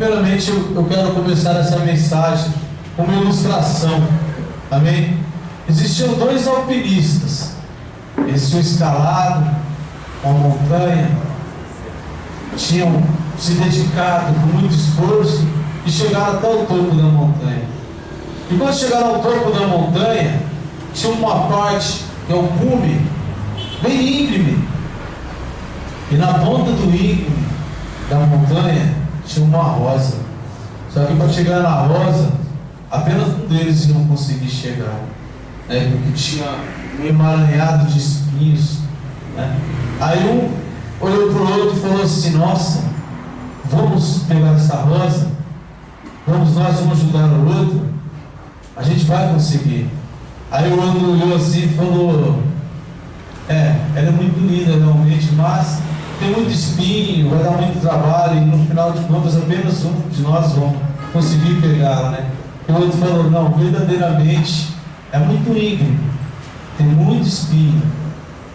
primeiramente eu quero começar essa mensagem com uma ilustração, amém? Existiam dois alpinistas, eles tinham escalado uma montanha, tinham se dedicado com muito esforço e chegaram até o topo da montanha. E quando chegaram ao topo da montanha, tinha uma parte, que é o cume, bem íngreme, e na ponta do íngreme da montanha tinha uma rosa. Só que para chegar na rosa, apenas um deles iam conseguir chegar, né? Porque tinha um emaranhado de espinhos, né? Aí um olhou para o outro e falou assim: nossa, vamos pegar essa rosa, nós vamos ajudar o outro, a gente vai conseguir. Aí o outro olhou assim e falou: ela é muito linda realmente, mas tem muito espinho, vai dar muito trabalho, e no final de contas apenas um de nós vamos conseguir pegá-la, né? E o outro falou: não, verdadeiramente é muito íngreme, tem muito espinho,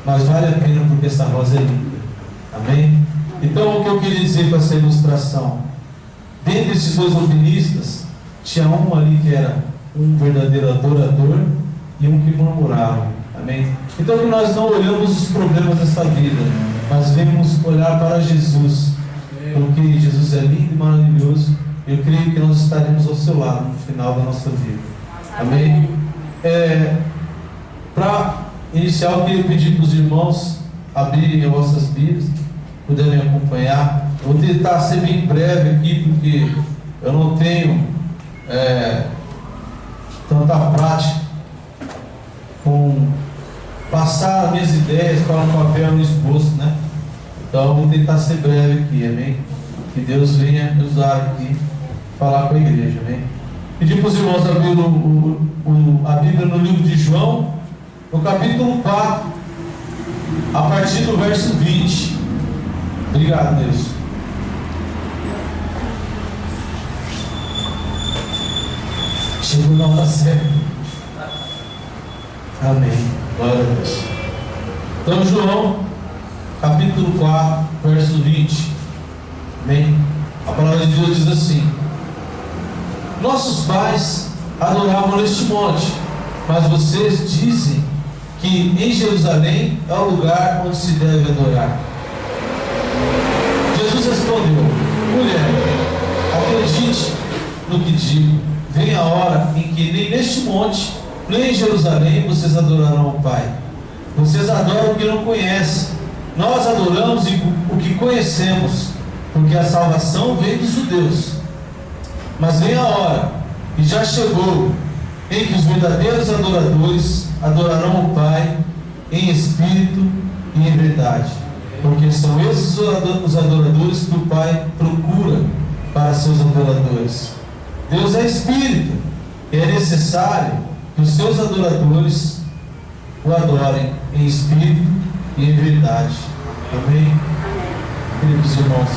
mas vale a pena porque essa rosa é linda. Amém? Então o que eu queria dizer com essa ilustração, dentre esses dois alpinistas, tinha um ali que era um verdadeiro adorador e um que murmurava. Amém? Então que nós não olhamos os problemas dessa vida, mas vemos olhar para Jesus, porque Jesus é lindo e maravilhoso. Eu creio que nós estaremos ao seu lado no final da nossa vida. Amém? Para iniciar, eu queria pedir para os irmãos abrirem as vossas Bíblias, puderem acompanhar. Eu vou tentar ser bem breve aqui, porque eu não tenho tanta prática com passar minhas ideias para um papel no esboço, né? Então eu vou tentar ser breve aqui, amém? Que Deus venha me usar aqui, falar com a igreja, amém? Pedir para os irmãos abrirem a Bíblia no livro de João, no capítulo 4, a partir do verso 20. Obrigado, Deus. Chegou na hora certa. Amém. Glória a Deus. Então, João, capítulo 4, verso 20. Amém. A palavra de Deus diz assim: nossos pais adoravam neste monte, mas vocês dizem que em Jerusalém é o lugar onde se deve adorar. Jesus respondeu: mulher, acredite no que digo, vem a hora em que nem neste monte, nem em Jerusalém vocês adorarão o Pai. Vocês adoram o que não conhecem, nós adoramos o que conhecemos, porque a salvação vem dos judeus. Mas vem a hora, e já chegou, em que os verdadeiros adoradores adorarão o Pai em espírito e em verdade, porque são esses os adoradores que o Pai procura para seus adoradores. Deus é espírito, e é necessário que os seus adoradores o adorem em espírito e em verdade. Amém? Queridos irmãos,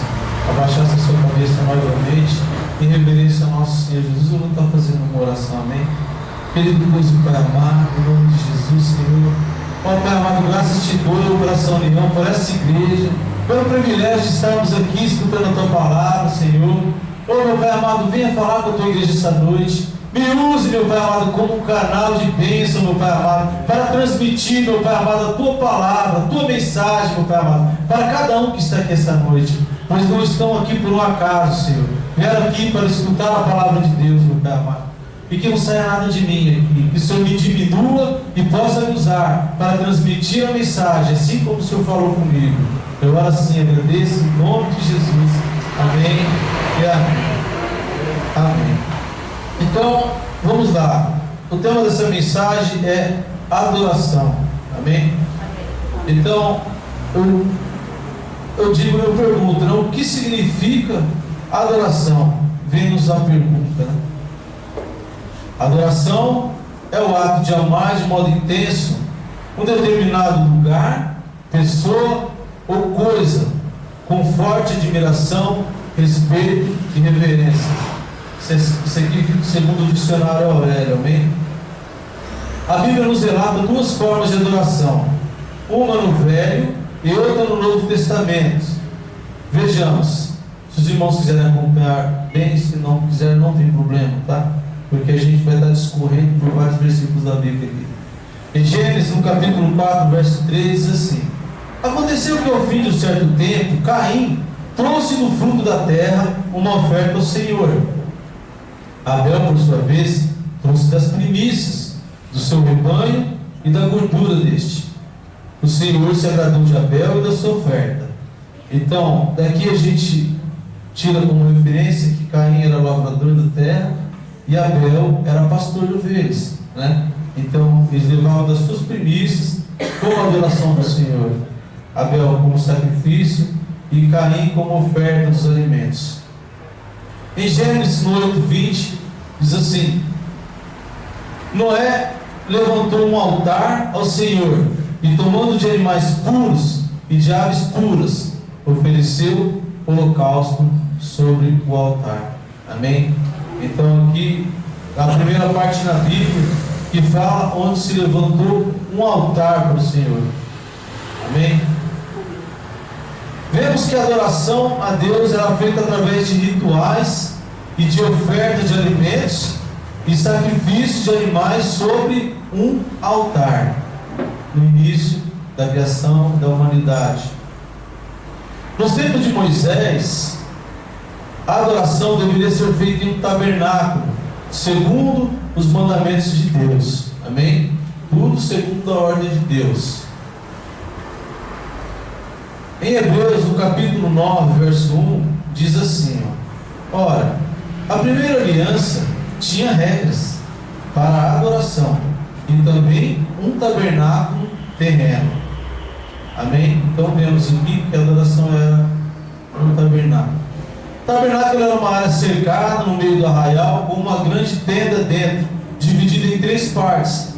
abaixasse a sua cabeça novamente em reverência ao nosso Senhor Jesus. Eu vou estar fazendo uma oração, amém? Querido Deus e Pai amado, em nome de Jesus, Senhor. Ó Pai amado, graças te dou, Coração Leão, por essa igreja, pelo privilégio de estarmos aqui escutando a tua palavra, Senhor. Ó meu Pai amado, venha falar com a tua igreja essa noite. Me use, meu Pai amado, como um canal de bênção, meu Pai amado, para transmitir, meu Pai amado, a tua palavra, a tua mensagem, meu Pai amado, para cada um que está aqui essa noite. Pois não estão aqui por um acaso, Senhor. Vieram aqui para escutar a palavra de Deus, meu Pai amado. E que não saia nada de mim aqui, que o Senhor me diminua e possa me usar para transmitir a mensagem, assim como o Senhor falou comigo. Eu oro assim, agradeço em nome de Jesus. Amém e amém. Amém. Então, vamos lá. O tema dessa mensagem é adoração. Amém? Então, eu pergunto, né? O que significa adoração? Vem-nos a pergunta, né? Adoração é o ato de amar de modo intenso um determinado lugar, pessoa ou coisa, com forte admiração, respeito e reverência. Isso aqui, segundo o dicionário Aurélio, amém? A Bíblia nos relata duas formas de adoração, uma no Velho e outra no Novo Testamento. Vejamos, se Se os irmãos quiserem acompanhar bem, se não quiserem, não tem problema, tá? Porque a gente vai estar discorrendo por vários versículos da Bíblia aqui. Em Gênesis, no capítulo 4, verso 3, diz assim: aconteceu que ao fim de um certo tempo, Caim trouxe do fruto da terra uma oferta ao Senhor. Abel, por sua vez, trouxe das primícias do seu rebanho e da gordura deste. O Senhor se agradou de Abel e da sua oferta. Então, daqui a gente tira como referência que Caim era lavrador da terra e Abel era pastor de ovelhas, né? Então, eles levavam das suas primícias como adoração do Senhor. Abel como sacrifício e Caim como oferta dos alimentos. Em Gênesis 8:20 diz assim: Noé levantou um altar ao Senhor e, tomando de animais puros e de aves puras, ofereceu holocausto sobre o altar. Amém? Então aqui a primeira parte na Bíblia que fala onde se levantou um altar para o Senhor. Amém? Vemos que a adoração a Deus era feita através de rituais e de oferta de alimentos e sacrifício de animais sobre um altar, no início da criação da humanidade. Nos tempos de Moisés, a adoração deveria ser feita em um tabernáculo, segundo os mandamentos de Deus. Amém? Tudo segundo a ordem de Deus. Em Hebreus, no capítulo 9, verso 1, diz assim: ora, a primeira aliança tinha regras para a adoração e também um tabernáculo terreno. Amém? Então vemos aqui que a adoração era um tabernáculo. O tabernáculo era uma área cercada no meio do arraial com uma grande tenda dentro, dividida em 3 partes.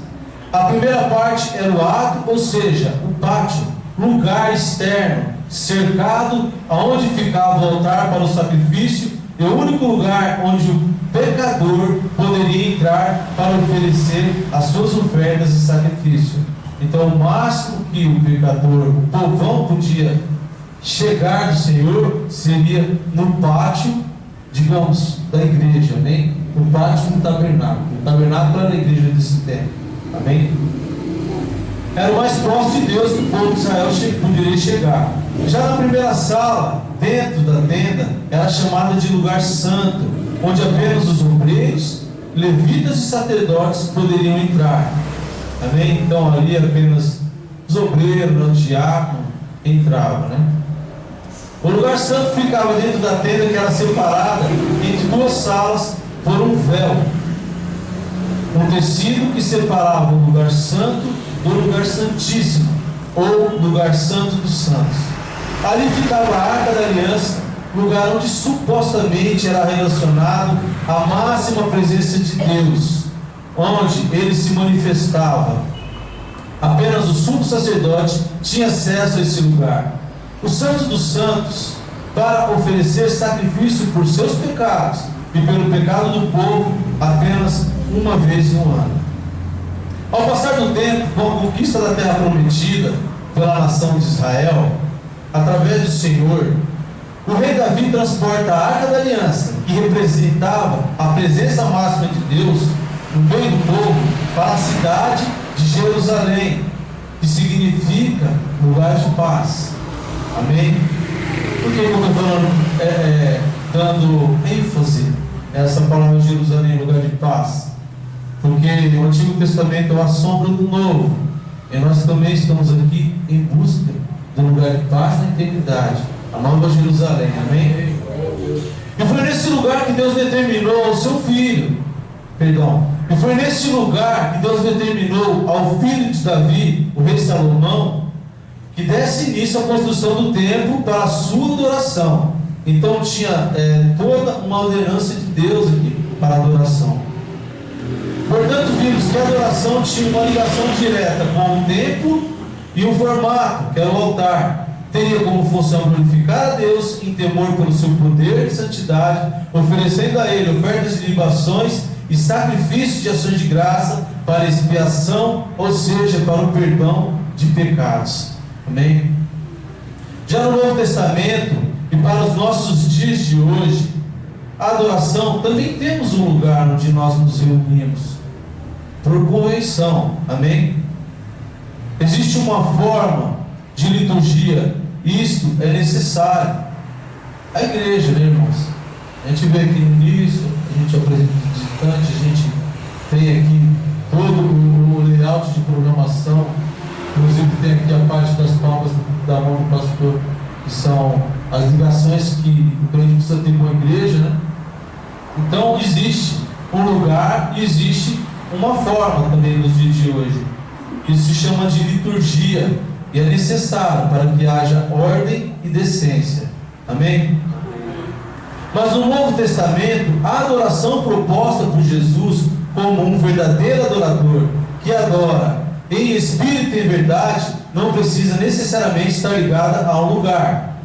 A primeira parte era o átrio, ou seja, o pátio, lugar externo, cercado, aonde ficava o altar para o sacrifício, e o único lugar onde o pecador poderia entrar para oferecer as suas ofertas e sacrifício. Então, o máximo que o pecador, o povão, podia chegar do Senhor seria no pátio, digamos, da igreja, amém? No pátio do tabernáculo. O tabernáculo era a igreja desse tempo, amém? Era o mais próximo de Deus que o povo de Israel poderia chegar. Já na primeira sala, dentro da tenda, era chamada de lugar santo, onde apenas os obreiros, levitas e sacerdotes poderiam entrar. Amém? Então ali apenas os obreiros, o diácono entravam, né? O lugar santo ficava dentro da tenda, que era separada entre 2 salas por um véu, um tecido que separava o lugar santo do lugar santíssimo, ou lugar santo dos santos. Ali ficava a Arca da Aliança, lugar onde supostamente era relacionado a máxima presença de Deus, onde ele se manifestava. Apenas o sumo sacerdote tinha acesso a esse lugar. O Santo dos Santos, para oferecer sacrifício por seus pecados e pelo pecado do povo, apenas uma vez no ano. Ao passar do tempo, com a conquista da terra prometida pela nação de Israel, através do Senhor, o rei Davi transporta a Arca da Aliança, que representava a presença máxima de Deus no meio do povo, para a cidade de Jerusalém, que significa lugar de paz. Amém? Por que eu estou falando, dando ênfase a essa palavra Jerusalém, lugar de paz? Porque o Antigo Testamento é a sombra do Novo, e nós também estamos aqui em busca do lugar de paz na eternidade, a nova Jerusalém. Amém? E foi nesse lugar que Deus determinou ao seu filho, e foi nesse lugar que Deus determinou ao filho de Davi, o rei Salomão, que desse início à construção do templo para a sua adoração. Então tinha toda uma ordenança de Deus aqui para a adoração. Portanto, vimos que a adoração tinha uma ligação direta com o templo e o formato, que era o altar. Teria como função glorificar a Deus em temor pelo seu poder e santidade, oferecendo a Ele ofertas de libações e sacrifícios de ações de graça para expiação, ou seja, para o perdão de pecados. Amém? Já no Novo Testamento, E para os nossos dias de hoje, a adoração também temos um lugar onde nós nos reunimos por convenção, amém? Existe uma forma de liturgia, isto é necessário. A igreja, né, irmãos? A gente vê aqui no início, a gente apresenta o visitante, a gente tem aqui todo o layout de programação, inclusive tem aqui a parte das palmas da mão do pastor, que são as ligações que o crente precisa ter com a igreja, né? Então existe um lugar e existe uma forma também nos dias de hoje. Isso se chama de liturgia e é necessário para que haja ordem e decência. Amém? Mas no Novo Testamento, a adoração proposta por Jesus como um verdadeiro adorador, que adora em espírito e em verdade, não precisa necessariamente estar ligada a um lugar.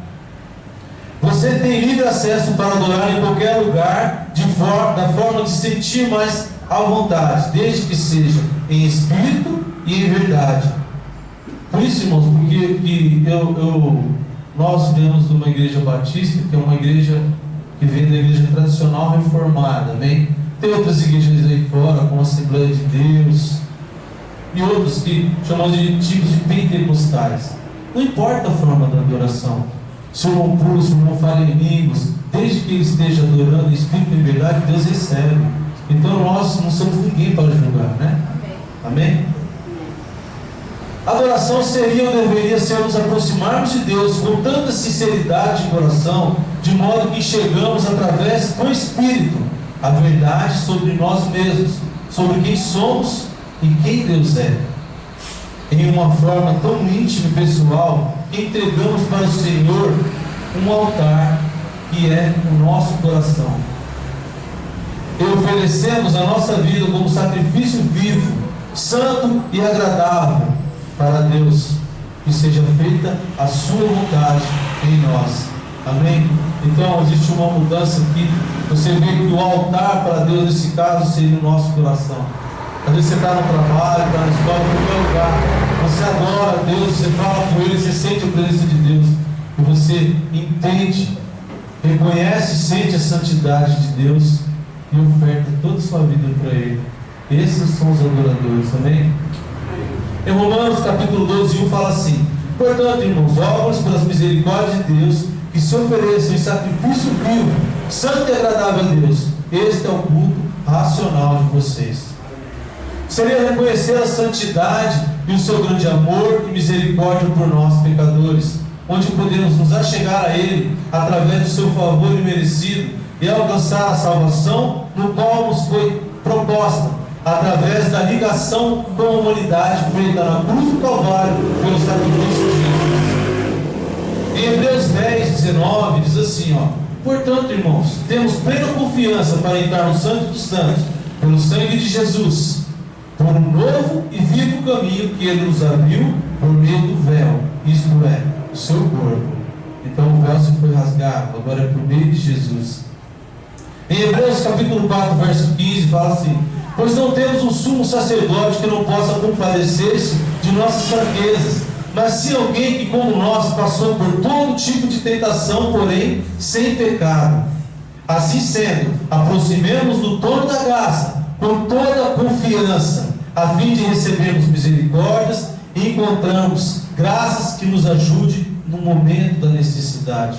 Você tem livre acesso para adorar em qualquer lugar, da forma de sentir mais à vontade, desde que seja em espírito e em verdade. Por isso, irmãos, porque nós viemos de uma igreja batista, que é uma igreja que vem da igreja tradicional reformada, amém? Tem outras igrejas aí fora, como a Assembleia de Deus, e outros que chamamos de tipos de pentecostais. Não importa a forma da adoração, se o irmão pula, se o irmão fala em línguas, desde que ele esteja adorando em espírito e em verdade, Deus recebe. Então nós não somos ninguém para julgar, né? Amém? Adoração seria ou deveria ser nos aproximarmos de Deus com tanta sinceridade de coração, de modo que chegamos através do Espírito a verdade sobre nós mesmos, sobre quem somos e quem Deus é, em uma forma tão íntima e pessoal, que entregamos para o Senhor um altar que é o nosso coração, e oferecemos a nossa vida como sacrifício vivo, santo e agradável para Deus, que seja feita a sua vontade em nós. Amém? Então existe uma mudança aqui. Você vê que o altar para Deus nesse caso seria o nosso coração. Às vezes você está no trabalho, está na escola, em qualquer lugar, você adora a Deus, você fala com Ele, você sente a presença de Deus, e você entende, reconhece e sente a santidade de Deus e oferta toda a sua vida para Ele. Esses são os adoradores, amém? Em Romanos capítulo 12:1 fala assim: portanto, irmãos, rogo-vos pelas misericórdias de Deus, que se ofereçam em sacrifício vivo, santo e agradável a Deus. Este é o culto racional de vocês. Seria reconhecer a santidade e o seu grande amor e misericórdia por nós, pecadores, onde podemos nos achegar a Ele através do seu favor imerecido e alcançar a salvação, no qual nos foi proposta, através da ligação com a humanidade feita na cruz do Calvário pelo sacrifício de Jesus. Em Hebreus 10:19 diz assim, portanto, irmãos, temos plena confiança para entrar no Santo dos Santos, pelo sangue de Jesus, por um novo e vivo caminho que Ele nos abriu por meio do véu, isto é, o seu corpo. Então o véu se foi rasgado, agora é por meio de Jesus. Em Hebreus capítulo 4, verso 15, fala assim: pois não temos um sumo sacerdote que não possa compadecer-se de nossas fraquezas, mas sim alguém que, como nós, passou por todo tipo de tentação, porém sem pecado. Assim sendo, aproximemos do trono da graça com toda a confiança, a fim de recebermos misericórdias e encontramos graças que nos ajude no momento da necessidade.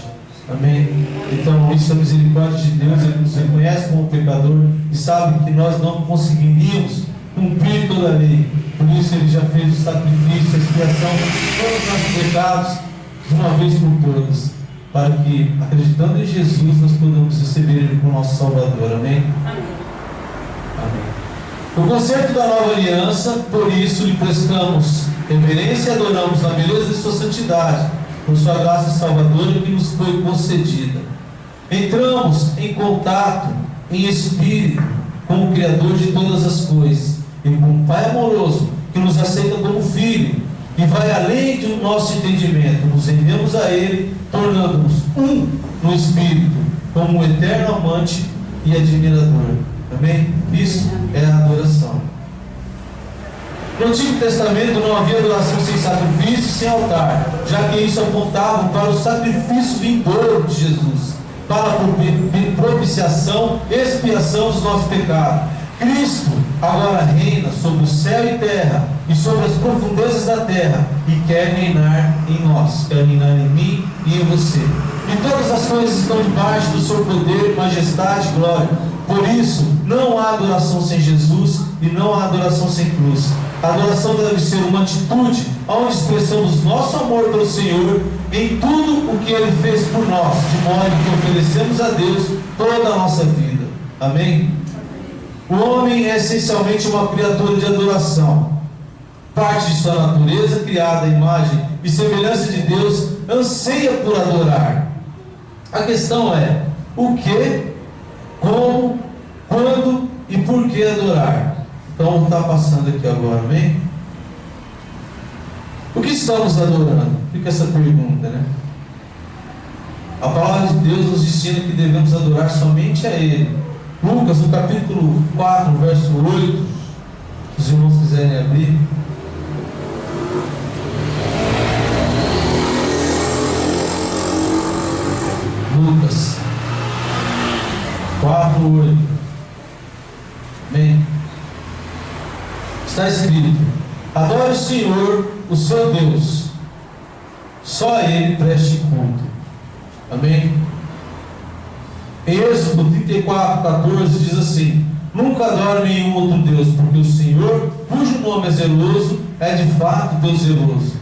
Amém? Então isso é a misericórdia de Deus. Ele nos reconhece como pecador e sabe que nós não conseguiríamos cumprir toda a lei. Por isso Ele já fez o sacrifício, a expiação de todos os nossos pecados de uma vez por todas, para que, acreditando em Jesus, nós podamos receber Ele como nosso Salvador. Amém? Amém. O concerto da nova aliança, por isso lhe prestamos reverência e adoramos na beleza de sua santidade, por sua graça salvadora que nos foi concedida. Entramos em contato em espírito com o Criador de todas as coisas e com o Pai amoroso que nos aceita como filho e vai além do nosso entendimento. Nos rendemos a Ele, tornando-nos um no espírito, como um eterno amante e admirador. Amém? Isso é a adoração. No Antigo Testamento não havia adoração sem sacrifício, sem altar, já que isso apontava para o sacrifício vindouro de Jesus, para a propiciação, expiação dos nossos pecados. Cristo agora reina sobre o céu e terra e sobre as profundezas da terra e quer reinar em nós, quer reinar em mim e em você. E todas as coisas estão debaixo do seu poder, majestade e glória. Por isso, não há adoração sem Jesus e não há adoração sem cruz. A adoração deve ser uma atitude onde expressamos nosso amor pelo Senhor em tudo o que Ele fez por nós, de modo que oferecemos a Deus toda a nossa vida. Amém? O homem é essencialmente uma criatura de adoração. Parte de sua natureza, criada à imagem e semelhança de Deus, anseia por adorar. A questão é: o que, como, quando e por que adorar? Então está passando aqui agora, amém? O que estamos adorando? Fica essa pergunta, né? A palavra de Deus nos ensina que devemos adorar somente a Ele. Lucas, no capítulo 4, verso 8, se os irmãos quiserem abrir. Lucas 4, 8. Amém? Está escrito: adore o Senhor, o seu Deus, só a Ele preste culto. Amém? Em Êxodo 34, 14 diz assim: nunca adore nenhum outro Deus, porque o Senhor, cujo nome é zeloso, é de fato Deus zeloso.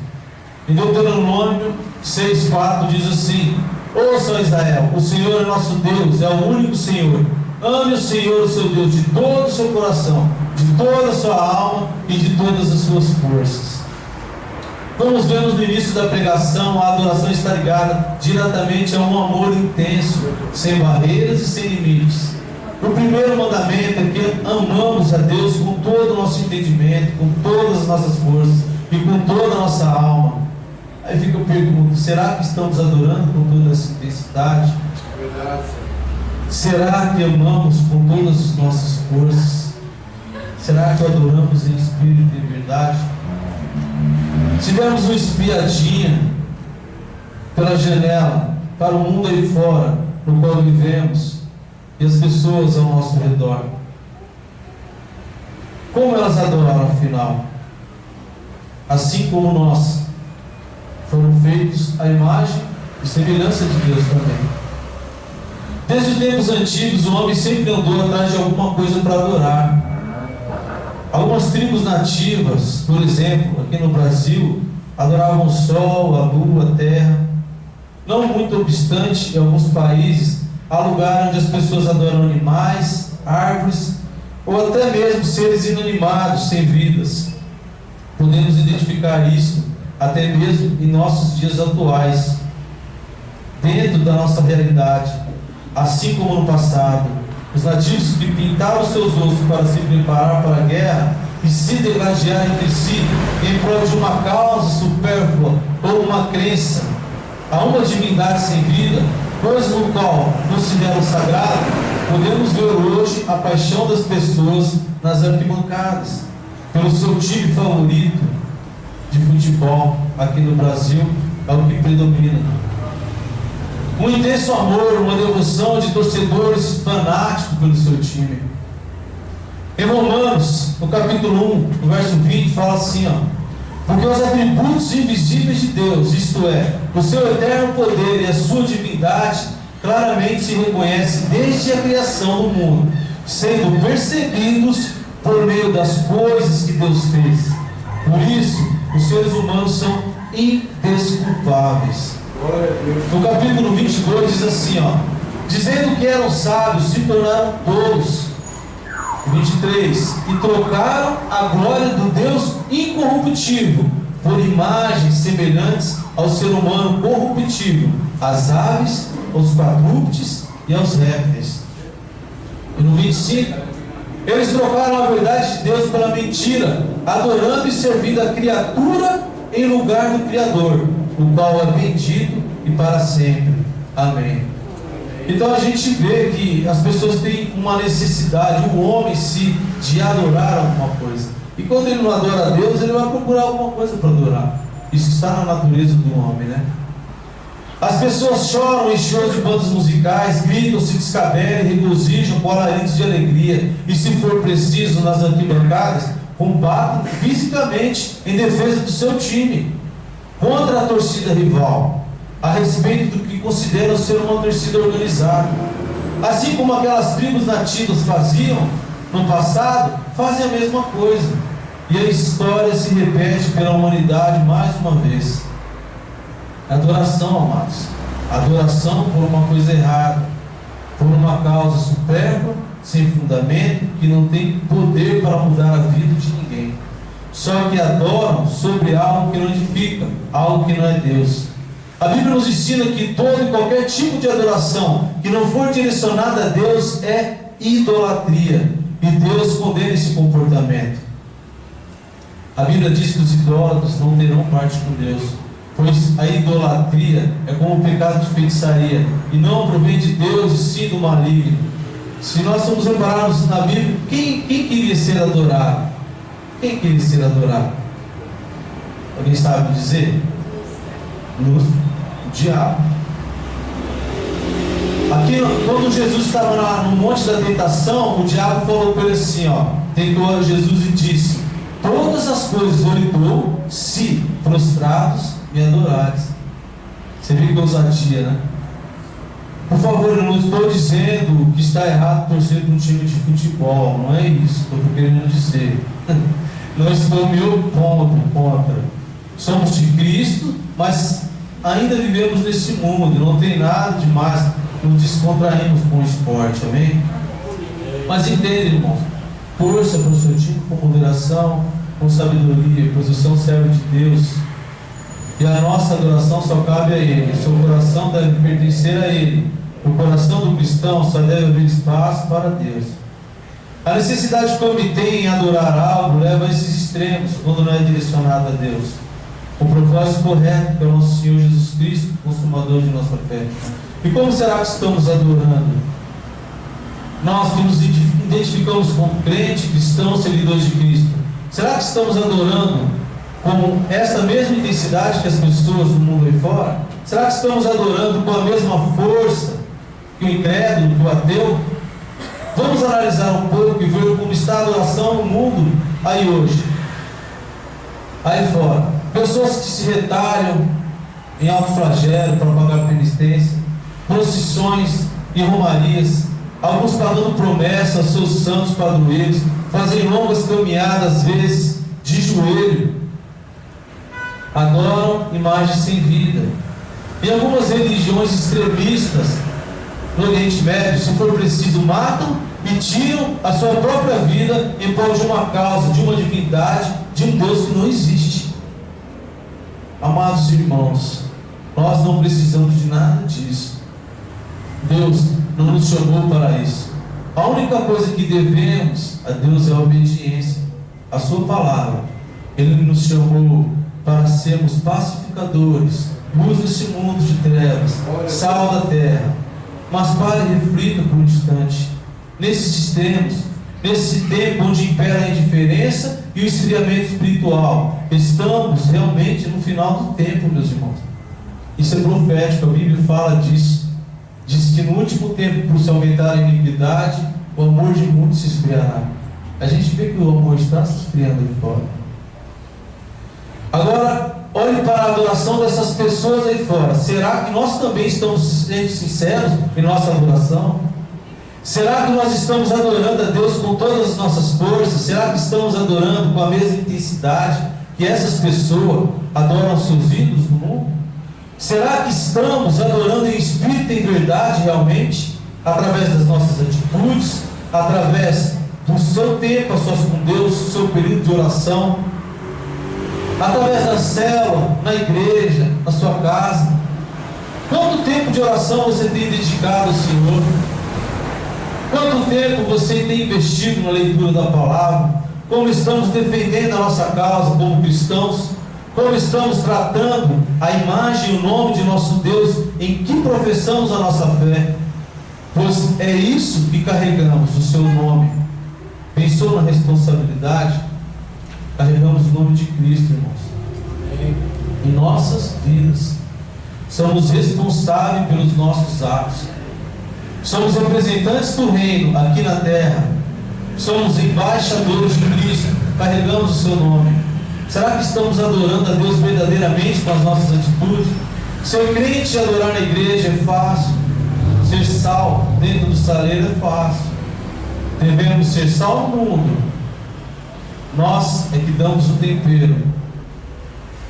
Em Deuteronômio 6, 4 diz assim: ouça, Israel, o Senhor é nosso Deus, é o único Senhor. Ame o Senhor, o seu Deus, de todo o seu coração, de toda a sua alma e de todas as suas forças. Como vemos no início da pregação, a adoração está ligada diretamente a um amor intenso, sem barreiras e sem limites. O primeiro mandamento é que amamos a Deus com todo o nosso entendimento, com todas as nossas forças e com toda a nossa alma. Aí fica a pergunta: será que estamos adorando com toda essa intensidade? Verdade. Será que amamos com todas as nossas forças? Será que adoramos em espírito e em verdade? Se dermos uma espiadinha pela janela para o mundo aí fora, no qual vivemos, e as pessoas ao nosso redor, como elas adoram afinal? Assim como nós, foram feitos à imagem e semelhança de Deus também. Desde os tempos antigos, o homem sempre andou atrás de alguma coisa para adorar. Algumas tribos nativas, por exemplo, aqui no Brasil, adoravam o sol, a lua, a terra. Não muito obstante, em alguns países, há lugares onde as pessoas adoram animais, árvores, ou até mesmo seres inanimados, sem vidas. Podemos identificar isso até mesmo em nossos dias atuais, dentro da nossa realidade. Assim como no passado, os nativos que pintavam seus ossos para se preparar para a guerra e se degladiar entre si em prol de uma causa supérflua ou uma crença a uma divindade sem vida, coisa no qual consideram sagrado, podemos ver hoje a paixão das pessoas nas arquibancadas pelo seu time favorito de futebol. Aqui no Brasil é o que predomina. Um intenso amor, uma devoção de torcedores fanáticos pelo seu time. Em Romanos, no capítulo 1, no verso 20, fala assim, porque os atributos invisíveis de Deus, isto é, o seu eterno poder e a sua divindade, claramente se reconhecem desde a criação do mundo, sendo percebidos por meio das coisas que Deus fez. Por isso, os seres humanos são indesculpáveis. No capítulo 22 diz assim, dizendo que eram sábios, se tornaram tolos. 23, e trocaram a glória do Deus incorruptível por imagens semelhantes ao ser humano corruptível, às aves, aos quadrúpedes e aos répteis. E no 25, eles trocaram a verdade de Deus pela mentira, adorando e servindo a criatura em lugar do Criador, o qual é bendito e para sempre. Amém. Então a gente vê que as pessoas têm uma necessidade, o homem em si, de adorar alguma coisa. E quando ele não adora a Deus, ele vai procurar alguma coisa para adorar. Isso está na natureza do homem, né? As pessoas choram em shows de bandas musicais, gritam, se descabelam, regozijam com alaridos de alegria. E se for preciso, nas arquibancadas, combatem fisicamente em defesa do seu time, contra a torcida rival, a respeito do que consideram ser uma torcida organizada. Assim como aquelas tribos nativas faziam no passado, fazem a mesma coisa. E a história se repete pela humanidade mais uma vez. Adoração, amados. Adoração por uma coisa errada, por uma causa supérflua, sem fundamento, que não tem poder para mudar a vida de ninguém. Só que adoram sobre algo que não edifica, algo que não é Deus. A Bíblia nos ensina que todo e qualquer tipo de adoração que não for direcionada a Deus é idolatria. E Deus condena esse comportamento. A Bíblia diz que os idólatras não terão parte com Deus, pois a idolatria é como o pecado de feitiçaria, e não provém de Deus e sim do maligno. Se nós formos repararmos na Bíblia, quem queria ser adorado? Quem queria ser adorado? Alguém sabe dizer? O diabo. Aqui, quando Jesus estava no monte da tentação, o diabo falou para ele assim, tentou Jesus e disse: todas as coisas eu lhe dou, se prostrados me adorares. Você vê que ousadia, né? Por favor, eu não estou dizendo que está errado torcer para um time de futebol, não é isso que eu estou querendo dizer. Não estou me opondo contra. Somos de Cristo, mas ainda vivemos nesse mundo, não tem nada demais, nos descontraímos com o esporte, amém? Mas entende, irmãos, torça para o seu time com moderação, com sabedoria, pois você é um servo de Deus, e a nossa adoração só cabe a Ele, seu coração deve pertencer a Ele. O coração do cristão só deve abrir espaço para Deus. A necessidade que o homem tem em adorar algo leva a esses extremos, quando não é direcionado a Deus. O propósito correto que é o nosso Senhor Jesus Cristo, consumador de nossa fé. E como será que estamos adorando? Nós que nos identificamos como crente, cristãos, seguidores de Cristo, será que estamos adorando com essa mesma intensidade que as pessoas do mundo aí fora? Será que estamos adorando com a mesma força que o incrédulo, que o ateu? Vamos analisar um pouco e ver como está a adoração no mundo aí hoje, aí fora. Pessoas que se retalham em alto flagelo para pagar penitência, procissões e romarias, alguns pagando promessas aos seus santos padroeiros, fazem longas caminhadas, às vezes de joelho, adoram imagens sem vida. Em algumas religiões extremistas no Oriente Médio, se for preciso, matam e tiram a sua própria vida em prol de uma causa, de uma divindade, de um Deus que não existe. Amados irmãos, nós não precisamos de nada disso. Deus não nos chamou para isso. A única coisa que devemos a Deus é a obediência, a sua palavra. Ele nos chamou para sermos pacificadores, luz desse mundo de trevas, sal da terra. Mas pare e reflita por um instante. Nesses extremos, nesse tempo onde impera a indiferença e o esfriamento espiritual, estamos realmente no final do tempo, meus irmãos. Isso é profético, a Bíblia fala disso. Diz que no último tempo, por se aumentar a iniquidade, o amor de muitos se esfriará. A gente vê que o amor está se esfriando aí fora. Agora, olhe para a adoração dessas pessoas aí fora. Será que nós também estamos sendo sinceros em nossa adoração? Será que nós estamos adorando a Deus com todas as nossas forças? Será que estamos adorando com a mesma intensidade que essas pessoas adoram seus ídolos no mundo? Será que estamos adorando em espírito e em verdade realmente? Através das nossas atitudes, através do seu tempo a sós com Deus, do seu período de oração, através da célula, na igreja, na sua casa. Quanto tempo de oração você tem dedicado ao Senhor? Quanto tempo você tem investido na leitura da palavra? Como estamos defendendo a nossa causa como cristãos? Como estamos tratando a imagem e o nome de nosso Deus em que professamos a nossa fé? Pois é isso que carregamos, o seu nome. Pensou na responsabilidade? carregamos o nome de Cristo, irmãos, em nossas vidas. Somos responsáveis pelos nossos atos. Somos representantes do reino aqui na terra. Somos embaixadores de Cristo, carregamos o seu nome. Será que estamos adorando a Deus verdadeiramente com as nossas atitudes? Ser crente e adorar na igreja é fácil. Ser sal dentro do saleiro é fácil. Devemos ser sal no mundo. Nós é que damos o tempero.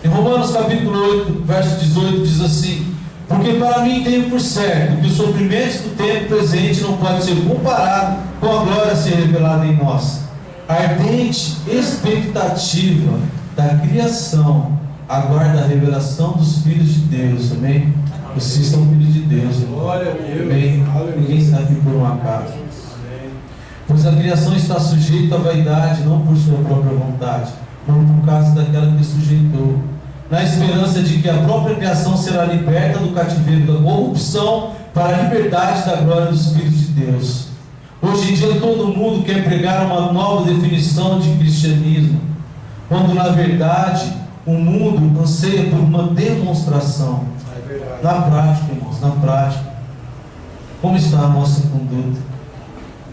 Em Romanos capítulo 8, verso 18 diz assim: porque para mim tenho por certo que os sofrimentos do tempo presente não podem ser comparados com a glória a ser revelada em nós. A ardente expectativa da criação aguarda a revelação dos filhos de Deus. Amém? Vocês são filhos de Deus. Glória a Deus. Amém? Ninguém está aqui por um acaso. Pois a criação está sujeita à vaidade, não por sua própria vontade, mas por causa daquela que sujeitou, na esperança de que a própria criação será liberta do cativeiro da corrupção para a liberdade da glória dos filhos de Deus. Hoje em dia todo mundo quer pregar uma nova definição de cristianismo, quando na verdade o mundo anseia por uma demonstração. Na prática, irmãos, na prática. Como está a nossa conduta?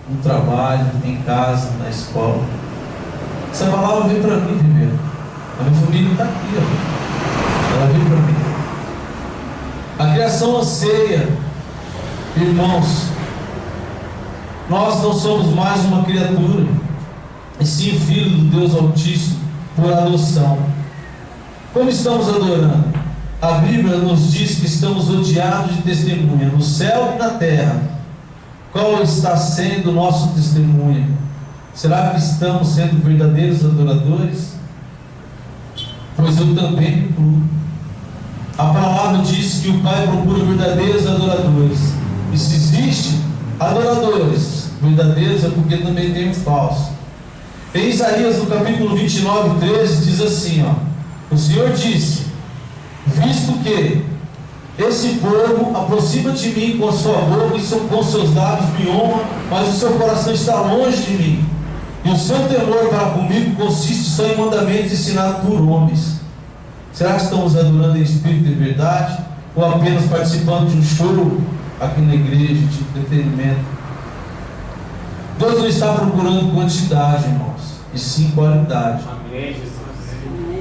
No trabalho, em casa, na escola. Essa palavra veio para mim primeiro. A minha família está aqui, ó. Ela veio para mim. A criação anseia, irmãos. Nós não somos mais uma criatura, e sim filho do Deus Altíssimo por adoção. Como estamos adorando? A Bíblia nos diz que estamos rodeados de testemunha no céu e na terra. Qual está sendo o nosso testemunho? Será que estamos sendo verdadeiros adoradores? Pois eu também procuro. A palavra diz que o Pai procura verdadeiros adoradores. E se existe adoradores verdadeiros, é porque também tem um falso. Em Isaías, no capítulo 29, 13, diz assim, ó: o Senhor disse: visto que esse povo aproxima de mim com a sua boca e com seus lábios me honra, mas o seu coração está longe de mim, e o seu temor para comigo consiste só em mandamentos ensinados por homens. Será que estamos adorando em espírito e verdade, ou apenas participando de um show aqui na igreja, de entretenimento? Deus não está procurando quantidade, irmãos, e sim qualidade. Amém, Jesus.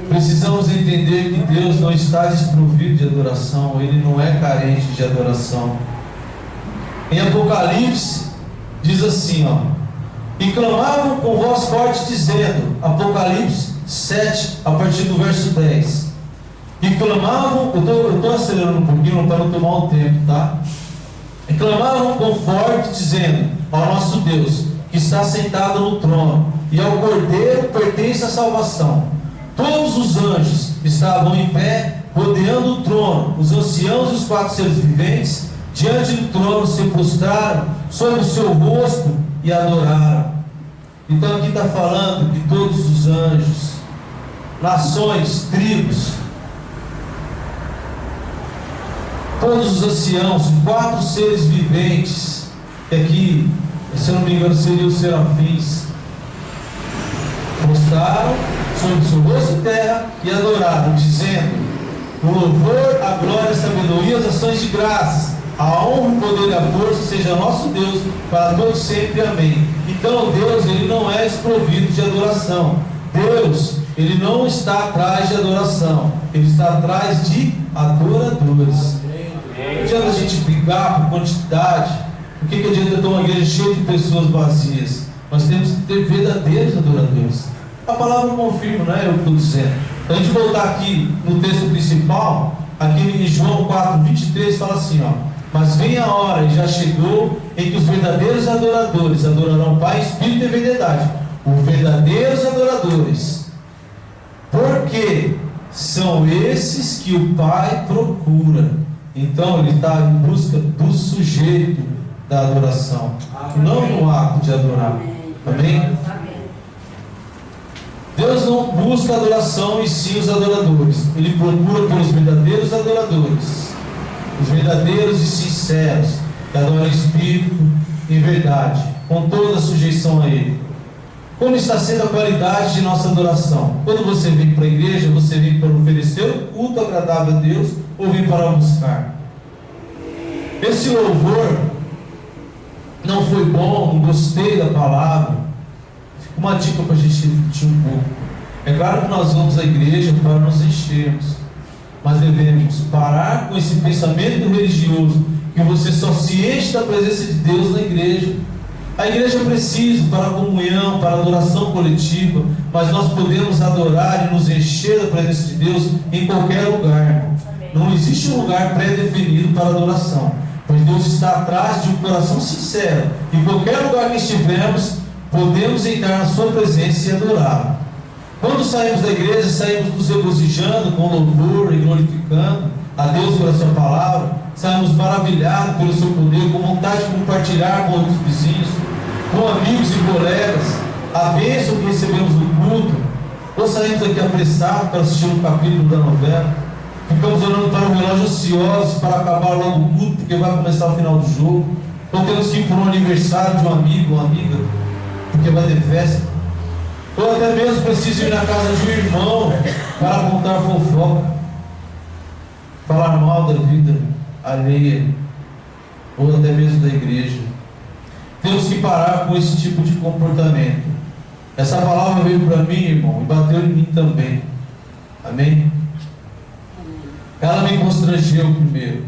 Precisamos entender que Deus não está desprovido de adoração, Ele não é carente de adoração. Em Apocalipse diz assim, ó: e clamavam com voz forte dizendo, Apocalipse 7, a partir do verso 10. E clamavam, eu estou acelerando um pouquinho para não tomar o tempo, tá? E clamavam com forte dizendo ao nosso Deus, que está sentado no trono, e ao Cordeiro pertence a salvação. Todos os anjos estavam em pé, rodeando o trono. Os anciãos e os 4 seres viventes, diante do trono, se prostraram sobre o seu rosto e adoraram. Então aqui está falando que todos os anjos, nações, tribos, todos os anciãos, 4 seres viventes, que aqui, se eu não me engano, seriam os serafins, prostraram sobre o seu rosto e terra e adoraram, dizendo: o louvor, a glória, a sabedoria, as ações de graças, a honra, o poder e a força seja nosso Deus para todos sempre. Amém. Então Deus, Ele não é desprovido de adoração. Deus, Ele não está atrás de adoração, Ele está atrás de adoradores. Não adianta a gente brigar por quantidade. Por que adianta ter uma igreja cheia de pessoas vazias? Nós temos que ter verdadeiros adoradores. A palavra confirma, não é eu que estou dizendo. Para a gente voltar aqui no texto principal, aqui em João 4, 23, fala assim, ó: mas vem a hora, e já chegou, em que os verdadeiros adoradores adorarão o Pai em espírito e verdade. Os verdadeiros adoradores, porque são esses que o Pai procura. Então Ele está em busca do sujeito da adoração, não no ato de adorar. Amém? Deus não busca adoração e sim os adoradores. Ele procura pelos verdadeiros adoradores, os verdadeiros e sinceros, que adoram em espírito e em verdade, com toda a sujeição a Ele. Como está sendo a qualidade de nossa adoração? Quando você vem para a igreja, você vem para oferecer um culto agradável a Deus ou vem para buscar? Esse louvor não foi bom, não gostei da palavra. Fica uma dica para a gente refletir um pouco. É claro que nós vamos à igreja para nos enchermos, mas devemos parar com esse pensamento religioso que você só se enche da presença de Deus na igreja. A igreja precisa para a comunhão, para a adoração coletiva, mas nós podemos adorar e nos encher da presença de Deus em qualquer lugar. Não existe um lugar pré-definido para adoração, pois Deus está atrás de um coração sincero. Em qualquer lugar que estivermos, podemos entrar na sua presença e adorá-lo. Quando saímos da igreja, saímos nos regozijando com louvor e glorificando a Deus pela sua palavra, saímos maravilhados pelo seu poder, com vontade de compartilhar com outros vizinhos, com amigos e colegas, a bênção que recebemos no culto, ou saímos daqui apressados para assistir um capítulo da novela, ficamos olhando para o relógio ansiosos para acabar logo o culto, porque vai começar o final do jogo, ou temos que ir para um aniversário de um amigo ou uma amiga, porque vai ter festa, ou até mesmo preciso ir na casa de um irmão para contar fofoca, falar mal da vida alheia, ou até mesmo da igreja. Temos que parar com esse tipo de comportamento. Essa palavra veio para mim, irmão, e bateu em mim também. Amém? Ela me constrangeu primeiro.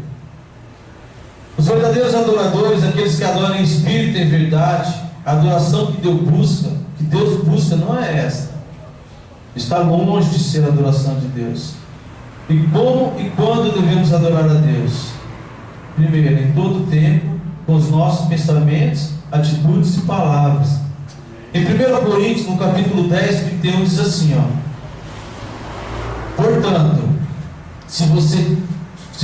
Os verdadeiros adoradores, aqueles que adoram em espírito e em verdade, a adoração que Deus busca não é esta. Está longe de ser a adoração de Deus. E como e quando devemos adorar a Deus? Primeiro, em todo tempo, com os nossos pensamentos, atitudes e palavras. Em 1 Coríntios, no capítulo 10, 31, diz assim, portanto, se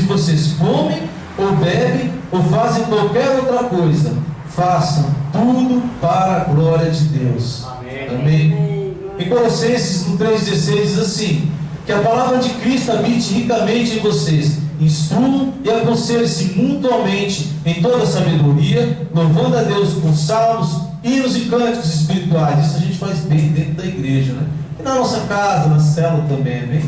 vocês comem, ou bebem, ou fazem qualquer outra coisa, façam tudo para a glória de Deus. Amém? Em Colossenses, no 3,16, diz assim, que a palavra de Cristo habite ricamente em vocês, instruam e aconselhem-se mutuamente em toda sabedoria, louvando a Deus com salmos, hinos e cânticos espirituais. Isso a gente faz bem dentro da igreja, né? E na nossa casa, na célula também, amém?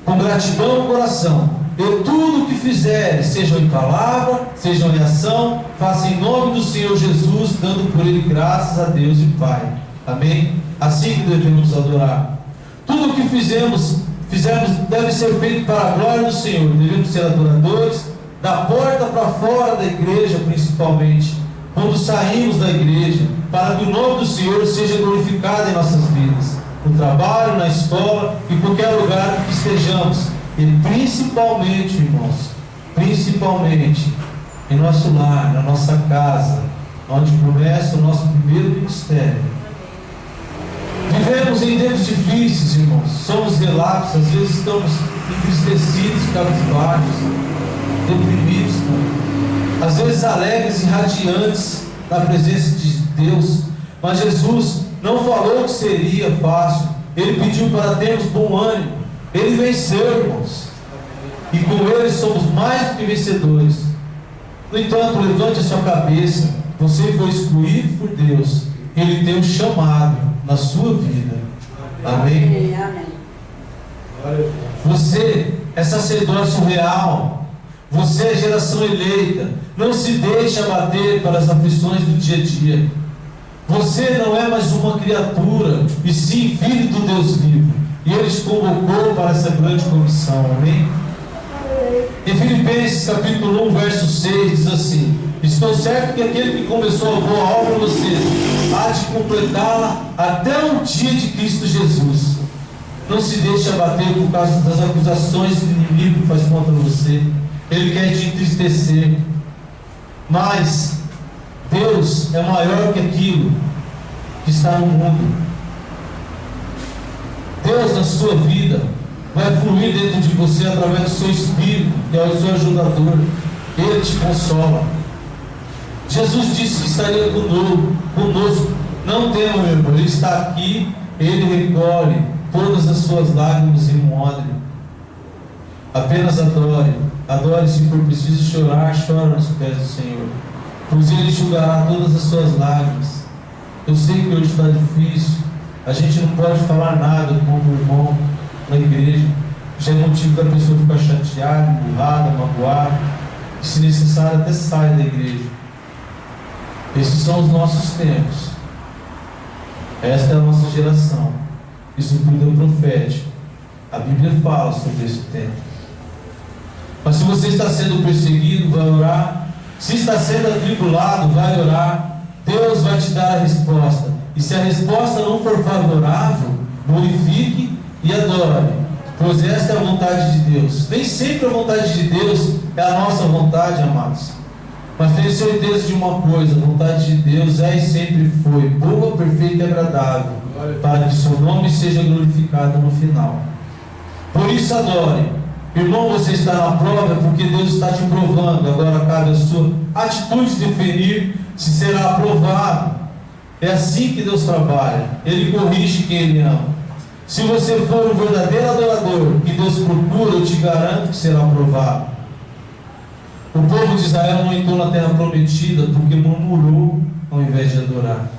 Com gratidão no coração. E tudo o que fizerem, sejam em palavra, sejam em ação, façam em nome do Senhor Jesus, dando por Ele graças a Deus e Pai. Amém? Assim que devemos adorar. Tudo o que fizermos deve ser feito para a glória do Senhor. Devemos ser adoradores, da porta para fora da igreja, principalmente, quando saímos da igreja, para que o nome do Senhor seja glorificado em nossas vidas, no trabalho, na escola, em qualquer lugar que estejamos. E principalmente, irmãos, principalmente em nosso lar, na nossa casa, onde começa o nosso primeiro ministério. Vivemos em tempos difíceis, irmãos. Somos relapsos, às vezes estamos entristecidos, cabisbaixos, deprimidos, às vezes alegres e radiantes na presença de Deus. Mas Jesus não falou que seria fácil. Ele pediu para termos bom ânimo. Ele venceu, irmãos, e com Ele somos mais do que vencedores. No entanto, levante a sua cabeça. Você foi escolhido por Deus. Ele tem um chamado na sua vida. Amém? Amém. Você é sacerdócio real. Você é geração eleita. Não se deixe abater pelas aflições do dia a dia. Você não é mais uma criatura, e sim filho do Deus vivo. E Ele te convocou para essa grande comissão. Amém? Em Filipenses capítulo 1, verso 6, diz assim: estou certo que aquele que começou a boa obra em vocês há de completá-la até o dia de Cristo Jesus. Não se deixe abater por causa das acusações que o inimigo faz contra você. Ele quer te entristecer. Mas Deus é maior que aquilo que está no mundo. Deus na sua vida vai fluir dentro de você através do seu Espírito, que é o seu ajudador. Ele te consola. Jesus disse que estaria conosco. Não tema, meu irmão, Ele está aqui. Ele recolhe todas as suas lágrimas em um odre. Apenas adore. Adore, se for preciso chorar, chora nos pés do Senhor, pois Ele enxugará todas as suas lágrimas. Eu sei que hoje está difícil, a gente não pode falar nada como irmão na igreja, já é motivo da pessoa ficar chateada, emburrada, magoada, e se necessário até sai da igreja. Esses são os nossos tempos, esta é a nossa geração, isso tudo é profético, a Bíblia fala sobre esse tempo. Mas se você está sendo perseguido, vai orar. Se está sendo atribulado, vai orar. Deus vai te dar a resposta. E se a resposta não for favorável, glorifique e adore, pois esta é a vontade de Deus. Nem sempre a vontade de Deus é a nossa vontade, amados. Mas tenho certeza de uma coisa: a vontade de Deus é e sempre foi boa, perfeita e agradável, para que seu nome seja glorificado no final. Por isso adore. Irmão, você está na prova porque Deus está te provando. Agora cabe a sua atitude de definir se será aprovado. É assim que Deus trabalha. Ele corrige quem Ele ama. Se você for um verdadeiro adorador que Deus procura, eu te garanto que será aprovado. O povo de Israel não entrou na terra prometida porque murmurou ao invés de adorar.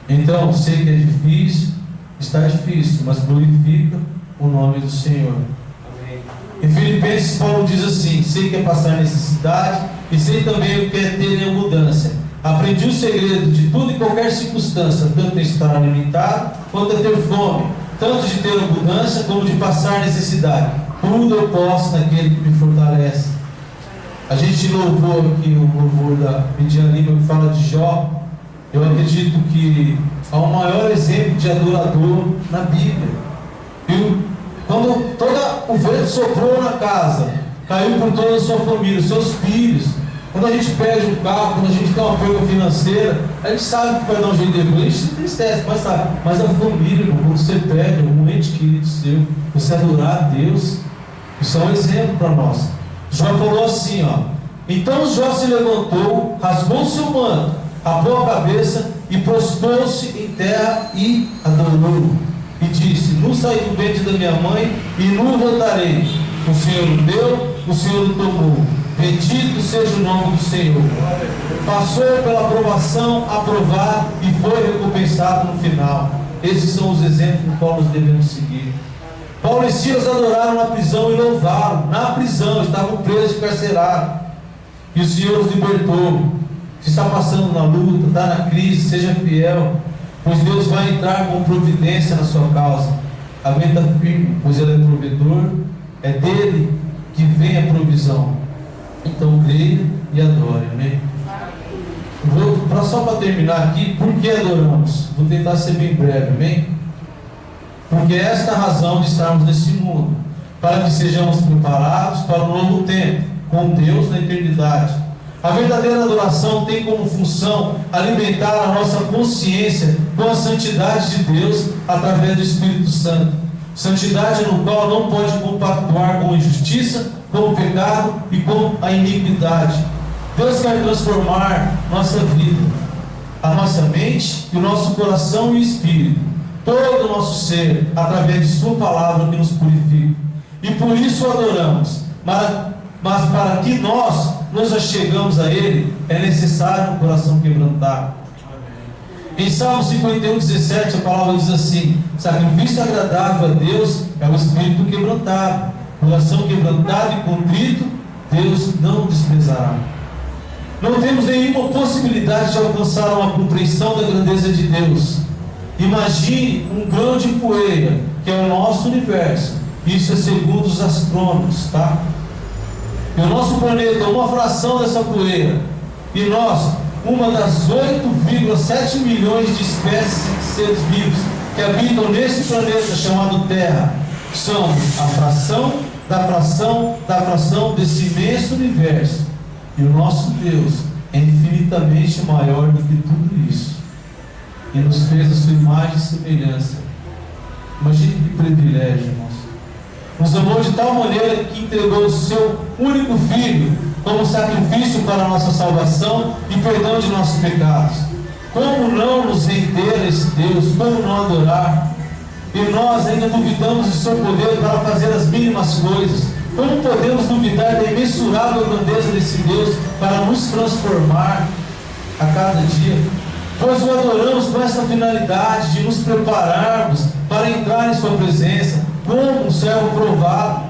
Então, sei que é difícil, está difícil, mas glorifica o nome do Senhor. Em Filipenses, Paulo diz assim: sei que é passar necessidade e sei também o que é ter em abundância. Aprendi o segredo de tudo e qualquer circunstância, tanto em estar alimentado quanto a ter fome, tanto de ter abundância como de passar necessidade. Tudo eu posso naquele que me fortalece. A gente louvou aqui o louvor da Midian Lima que fala de Jó. Eu acredito que há um maior exemplo de adorador na Bíblia. Viu? Quando todo o vento soprou na casa, caiu por toda a sua família, os seus filhos. Quando a gente perde um carro, quando a gente tem uma perda financeira, a gente sabe que vai dar um jeito de a gente se entristece, mas sabe. Mas a família, quando você perde um ente querido seu, você adorar a Deus, isso é um exemplo para nós. Jó falou assim, ó: então Jó se levantou, rasgou seu manto, rapou a cabeça e prostrou-se em terra e adorou. E disse: nu saí do ventre da minha mãe e nu voltarei. O Senhor o deu, o Senhor o tomou. Bendito seja o nome do Senhor. Passou pela aprovação, aprovado e foi recompensado no final. Esses são os exemplos no qual nós devemos seguir. Paulo e Silas adoraram na prisão e louvaram. Na prisão, estavam presos e carcerados. E o Senhor os libertou. Se está passando na luta, está na crise, seja fiel, pois Deus vai entrar com providência na sua causa. Aguenta firme, pois Ele é provedor, é dele que vem a provisão. Então creia e adore, amém? Só para terminar aqui, por que adoramos? Vou tentar ser bem breve, amém? Porque esta é a razão de estarmos nesse mundo, para que sejamos preparados para um novo tempo, com Deus na eternidade. A verdadeira adoração tem como função alimentar a nossa consciência com a santidade de Deus através do Espírito Santo. Santidade no qual não pode compactuar com a injustiça, com o pecado e com a iniquidade. Deus quer transformar nossa vida, a nossa mente e o nosso coração e espírito, todo o nosso ser, através de Sua palavra que nos purifica. E por isso o adoramos. Mas para que nós nos achegamos a Ele, é necessário um coração quebrantado. Em Salmo 51:17, a palavra diz assim: sacrifício agradável a Deus é o espírito quebrantado. Coração quebrantado e contrito, Deus não desprezará. Não temos nenhuma possibilidade de alcançar uma compreensão da grandeza de Deus. Imagine um grão de poeira, que é o nosso universo. Isso é segundo os astrônomos, tá? E o nosso planeta é uma fração dessa poeira. E nós, uma das 8,7 milhões de espécies de seres vivos que habitam nesse planeta chamado Terra, somos a fração da fração da fração desse imenso universo. E o nosso Deus é infinitamente maior do que tudo isso. E nos fez a sua imagem e semelhança. Imagine que privilégio, irmãos. Nos amou de tal maneira que entregou o seu único Filho como sacrifício para a nossa salvação e perdão de nossos pecados. Como não nos render a esse Deus? Como não adorar? E nós ainda duvidamos do seu poder para fazer as mínimas coisas. Como podemos duvidar da imensurável grandeza desse Deus para nos transformar a cada dia? Foi Nós o adoramos com essa finalidade de nos prepararmos para entrar em sua presença como um servo provado,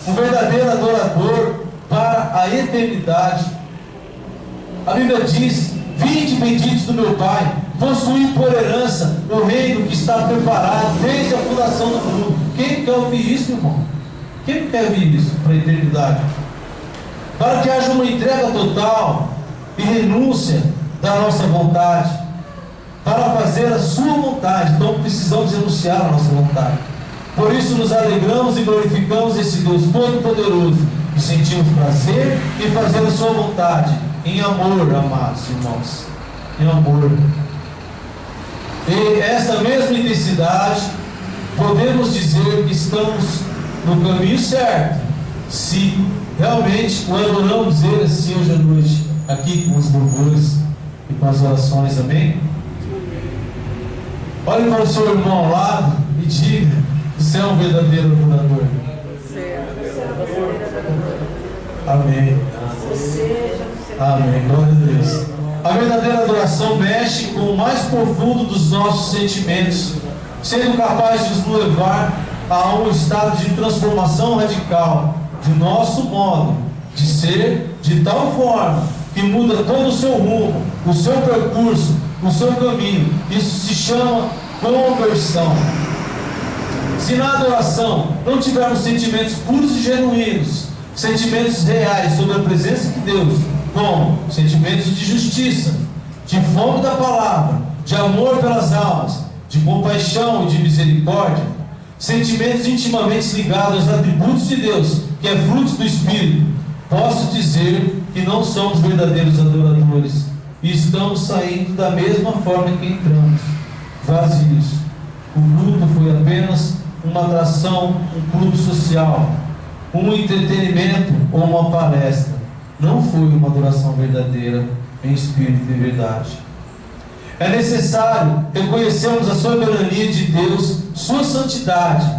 um verdadeiro adorador para a eternidade. A Bíblia diz: vinde benditos do meu Pai, possuir por herança o reino que está preparado desde a fundação do mundo. Quem quer ouvir isso, irmão? Quem não quer ouvir isso para a eternidade? Para que haja uma entrega total e renúncia da nossa vontade, para fazer a sua vontade. Então precisamos renunciar à nossa vontade. Por isso nos alegramos e glorificamos esse Deus Todo-Poderoso e sentimos prazer em fazer a sua vontade, em amor, amados irmãos, em amor. E essa mesma intensidade, podemos dizer que estamos no caminho certo, se realmente o adoramos Ele assim hoje à noite, aqui com os louvores e com as orações, amém? Olhe para o seu irmão ao lado e diga: você é um verdadeiro adorador. Amém. Amém. Glória a Deus. A verdadeira adoração mexe com o mais profundo dos nossos sentimentos, sendo capaz de nos levar a um estado de transformação radical de nosso modo de ser, de tal forma que muda todo o seu rumo, o seu percurso, o seu caminho. Isso se chama conversão. Se na adoração não tivermos sentimentos puros e genuínos, sentimentos reais sobre a presença de Deus, como sentimentos de justiça, de fome da palavra, de amor pelas almas, de compaixão e de misericórdia, sentimentos intimamente ligados aos atributos de Deus, que é frutos do Espírito, posso dizer que não somos verdadeiros adoradores e estamos saindo da mesma forma que entramos, vazios. O culto foi apenas uma atração, um clube social, um entretenimento ou uma palestra. Não foi uma adoração verdadeira em espírito e verdade. É necessário reconhecermos a soberania de Deus, sua santidade,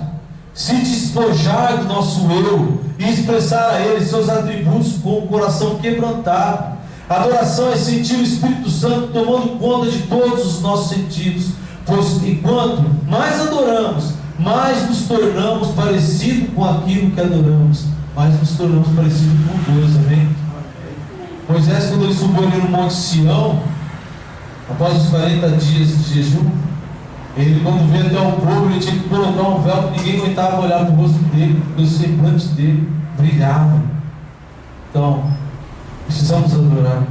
se despojar do nosso eu e expressar a Ele seus atributos com o coração quebrantado. A adoração é sentir o Espírito Santo tomando conta de todos os nossos sentidos, pois enquanto mais adoramos, mais nos tornamos parecidos com aquilo que adoramos, mais nos tornamos parecidos com Deus, amém? Moisés, quando ele subiu ali no Monte Sião, após os 40 dias de jejum, ele, quando veio até o povo, ele tinha que colocar um véu que ninguém aguentava olhar para o rosto dele, porque o semblante dele brilhava. Então, precisamos adorar.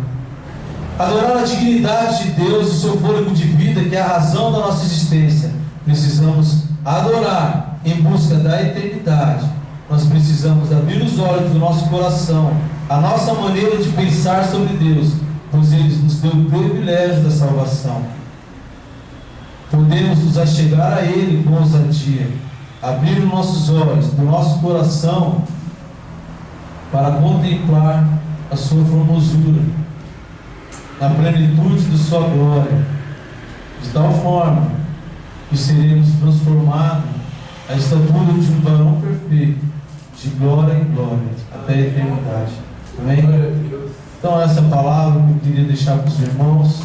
Adorar a dignidade de Deus e o seu fôlego de vida, que é a razão da nossa existência. Precisamos adorar em busca da eternidade. Nós precisamos abrir os olhos do nosso coração, a nossa maneira de pensar sobre Deus, pois Ele nos deu o privilégio da salvação. Podemos nos achegar a Ele com ousadia, abrir os nossos olhos, do nosso coração, para contemplar a sua formosura, na plenitude de sua glória, de tal forma que seremos transformados à estatura de um varão perfeito, de glória em glória, até a eternidade. Amém? Então essa palavra que eu queria deixar para os irmãos.